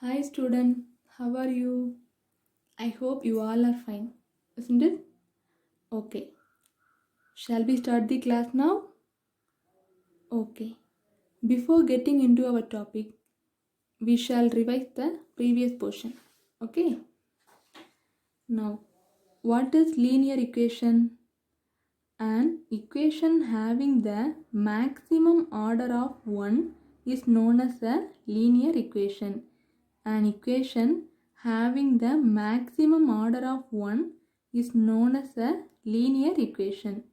Hi student, how are you? I hope you all are fine, isn't it? Okay. Shall we start the class now? Okay. Before getting into our topic, we shall revise the previous portion. Okay. Now, what is linear equation? An equation having the maximum order of 1 is known as a linear equation. An equation having the maximum order of 1 is known as a linear equation.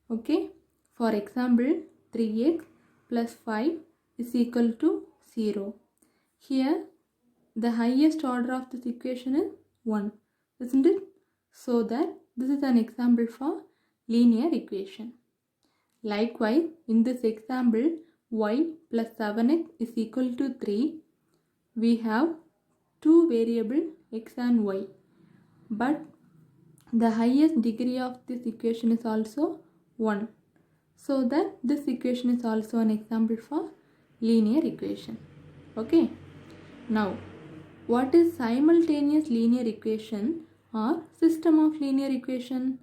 Okay. For example, 3x plus 5 is equal to 0. Here, the highest order of this equation is 1, isn't it? So that this is an example for linear equation. Likewise, in this example, y plus 7x is equal to 3. We have two variables x and y, but the highest degree of this equation is also 1. So that this equation is also an example for linear equation. Okay. Now, what is simultaneous linear equation or system of linear equation?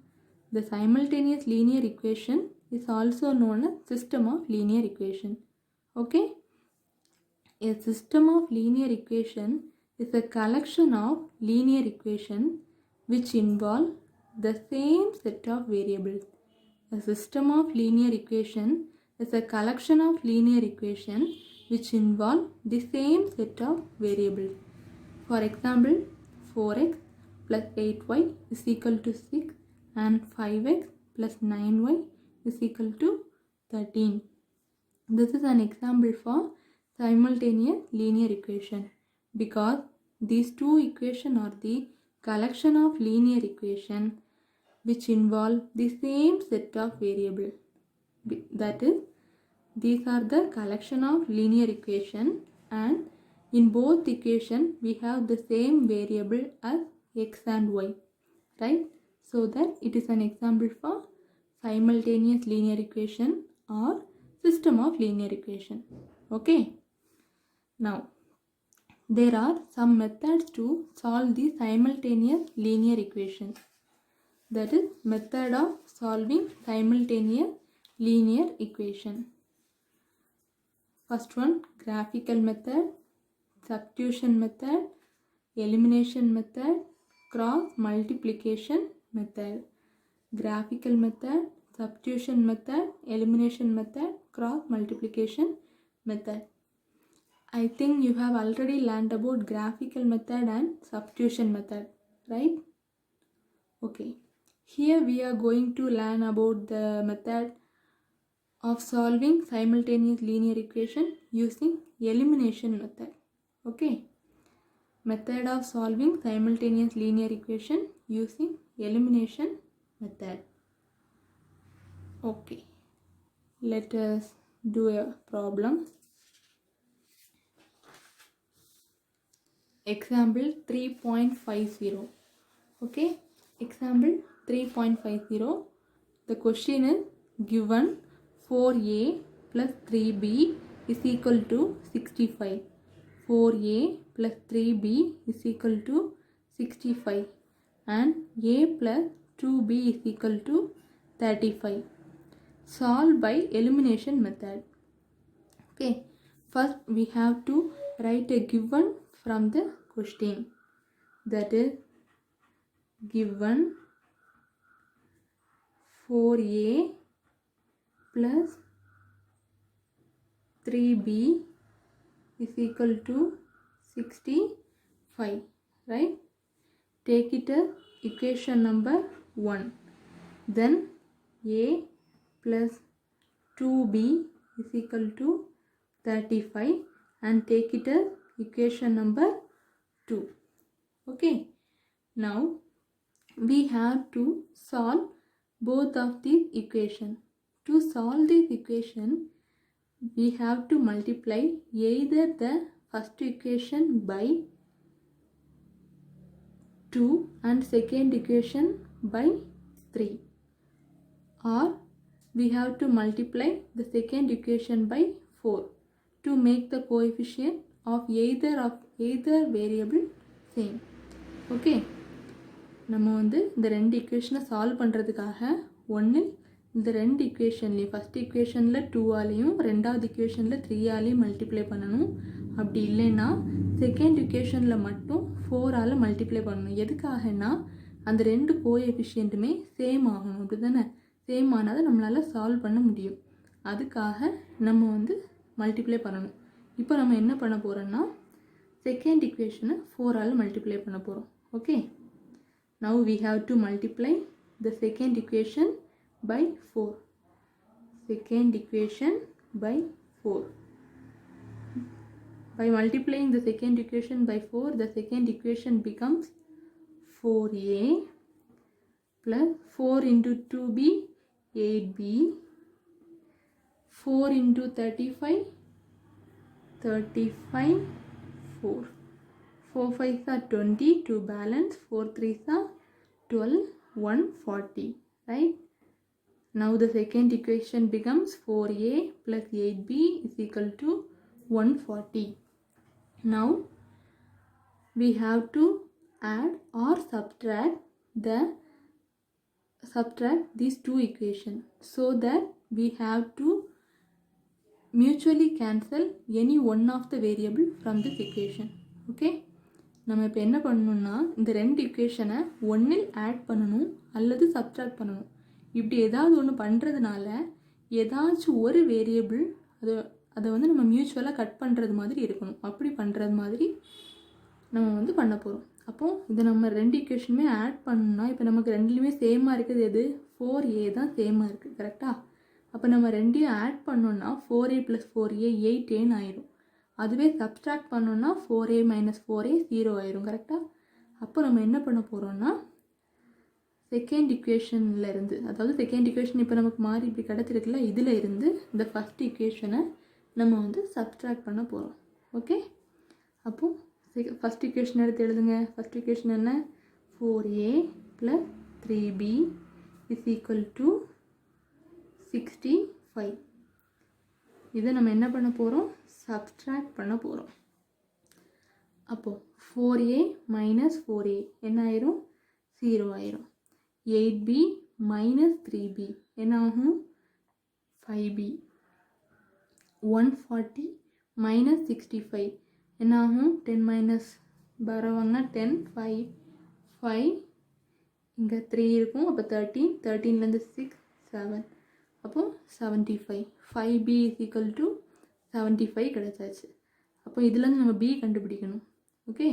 The simultaneous linear equation is also known as system of linear equation. Okay. A system of linear equation is a collection of linear equations which involve the same set of variables. A system of linear equation is a collection of linear equations which involve the same set of variables. For example, 4x plus 8y is equal to 6 and 5x plus 9y is equal to 13. This is an example for simultaneous linear equation because these two equations are the collection of linear equations which involve the same set of variables. That is, these are the collection of linear equations and in both equations we have the same variable as x and y, right? So that it is an example for simultaneous linear equation or system of linear equation. Okay. Now, there are some methods to solve the simultaneous linear equation. That is method of solving simultaneous linear equation. First one, graphical method, substitution method, elimination method, cross multiplication method. Graphical method, substitution method, elimination method, cross multiplication method. I think you have already learned about graphical method and substitution method, right? Okay. Here we are going to learn about the method of solving simultaneous linear equation using elimination method. Okay. Method of solving simultaneous linear equation using elimination method. Okay. Let us do a problem. Example 3.50. Okay. Example 3.50. The question is given 4a plus 3b is equal to 65. 4a plus 3b is equal to 65 and a plus 2b is equal to 35. Solve by elimination method. Okay, first we have to write a given from the question. That is given 4a plus 3b is equal to 65, right? Take it as equation number 1. Then a plus 2b is equal to 35 and take it as equation number 2. Okay. Now we have to solve both of these equations. To solve this equation, we have to multiply either the first equation by 2 and second equation by 3, or we have to multiply the second equation by 4 to make the coefficient of either variable same. Okay, நம்ம வந்து இந்த ரெண்டு இக்குவேஷனை solve பண்ணுறதுக்காக ஒன்று இந்த ரெண்டு இக்குவேஷன்லேயும் first இக்குவேஷனில் 2ஆலையும் ரெண்டாவது இக்குவேஷனில் 3ஆலையும் multiply பண்ணணும். அப்படி இல்லைன்னா செகண்ட் இக்குவேஷனில் மட்டும் 4ஆல் மல்டிப்ளை பண்ணணும். எதுக்காகனா அந்த ரெண்டு கோஎஃபிஷியண்ட்டுமே சேம் ஆகணும். அப்படி தானே? சேம் ஆனால் தான் நம்மளால் சால்வ் பண்ண முடியும். அதுக்காக நம்ம வந்து மல்டிப்ளை பண்ணணும். இப்போ நம்ம என்ன பண்ண போகிறோன்னா செகண்ட் இக்குவேஷனை 4ஆல் மல்டிப்ளை பண்ண போகிறோம். Okay, now we have to multiply the second equation by 4. Second equation by 4. By multiplying the second equation by 4, the second equation becomes 4a plus 4 into 2b 8b, 4 into 35 4. 4 5s are 20, 2 balance, 4 3s are 12, 140, right? Now the second equation becomes 4a plus 8b is equal to 140. Now we have to add or subtract these two equations so that we have to mutually cancel any one of the variable from this equation. Okay, நம்ம இப்போ என்ன பண்ணணும்னா இந்த ரெண்டு இக்குவேஷனை ஒன்றில் add பண்ணணும் அல்லது subtract பண்ணணும். இப்படி ஏதாவது ஒன்று பண்ணுறதுனால ஏதாச்சும் ஒரு வேரியபிள் அதை வந்து நம்ம மியூச்சுவலாக கட் பண்ணுறது மாதிரி இருக்கணும். அப்படி பண்ணுறது மாதிரி நம்ம வந்து பண்ண போகிறோம். அப்போது இதை நம்ம ரெண்டு இக்குவேஷனுமே ஆட் பண்ணணும்னா இப்போ நமக்கு ரெண்டுலேயுமே சேமாக இருக்குது எது? 4a தான் சேமாக இருக்குது. கரெக்டாக? அப்போ நம்ம ரெண்டையும் ஆட் பண்ணோன்னா 4a + 4a 8aன்னு ஆயிடும். அதுவே சப்ட்ராக்ட் பண்ணோன்னா 4a - 4a 0 ஆயிரும். கரெக்டாக? அப்போ நம்ம என்ன பண்ண போகிறோன்னா செகண்ட் இக்குவேஷன்லேருந்து, அதாவது செகண்ட் இக்குவேஷன் இப்போ நமக்கு மாறி இப்படி கிடச்சிருக்குல்ல, இதில் இருந்து இந்த ஃபஸ்ட் இக்குவேஷனை நம்ம வந்து சப்ட்ராக்ட் பண்ண போகிறோம். ஓகே, அப்போது ஃபஸ்ட் இக்குவேஷன் எடுத்து எழுதுங்க. ஃபஸ்ட் இக்குவேஷன் என்ன? 4a + 3b is equal to 65. இதை நம்ம என்ன பண்ண போகிறோம்? சப்ட்ராக்ட் பண்ண போகிறோம். அப்போது 4a - 4a என்ன ஆயிரும்? 0 ஆயிரும். 8b - 3b என்ன ஆகும்? 5b. 140 - 65 என்ன ஆகும்? 10 பரவாங்கன்னா 10 5 இங்கே 3 இருக்கும். அப்போ 13, 13லேருந்து 6 7, அப்போது 75. 5b is equal to 75 கிடச்சாச்சு. அப்போ இதுலேருந்து நம்ம b கண்டுபிடிக்கணும். ஓகே,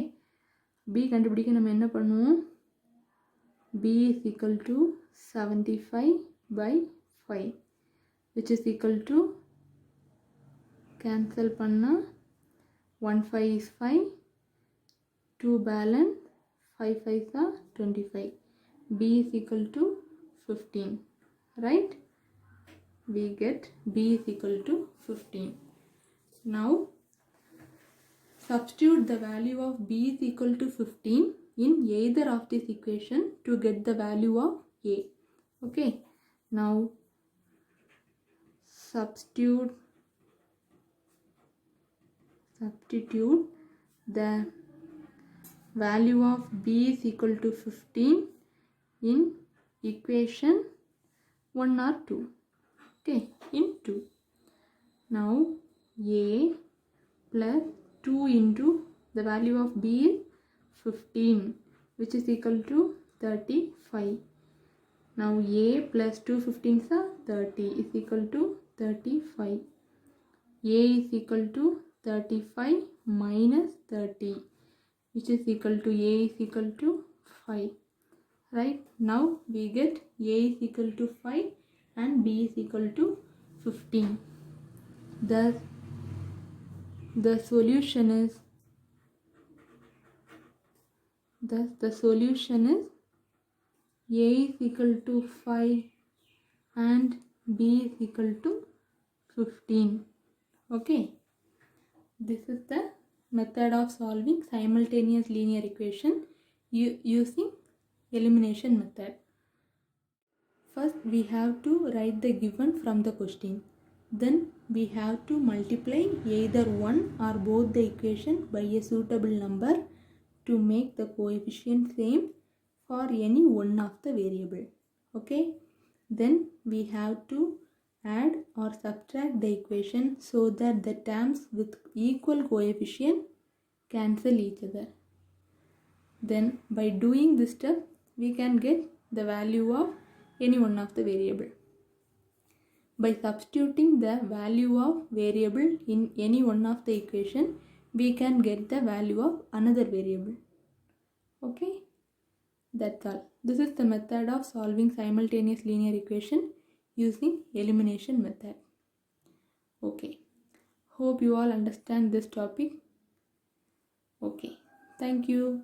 b கண்டுபிடிக்க நம்ம என்ன பண்ணுவோம்? b is equal to 75/5 which is equal to cancel பண்ணால் 1 5 is 5, 2 balance, 5 5s are 25. b is equal to 15, right? We get b is equal to 15. Now substitute the value of b is equal to 15 in either of this equation to get the value of a. Okay, now substitute the value of b is equal to 15 in equation 1 or 2. Okay, in 2. Now a plus 2 into the value of b is 15 which is equal to 35. Now a plus 2 15s are 30 is equal to 35. a is equal to 35 minus 30 which is equal to a is equal to 5. Right, now we get a is equal to 5 and b is equal to 15. Thus the solution is a is equal to 5 and b is equal to 15. Okay, this is the method of solving simultaneous linear equation using elimination method. First we have to write the given from the question. then we have to multiply either one or both the equation by a suitable number to make the coefficient same for any one of the variable. Okay, then we have to add or subtract the equation so that the terms with equal coefficient cancel each other. Then by doing this step, we can get the value of any one of the variable. By substituting the value of variable in any one of the equation, we can get the value of another variable. Okay, that's all. This is the method of solving simultaneous linear equation using elimination method. Okay, hope you all understand this topic. Okay, thank you.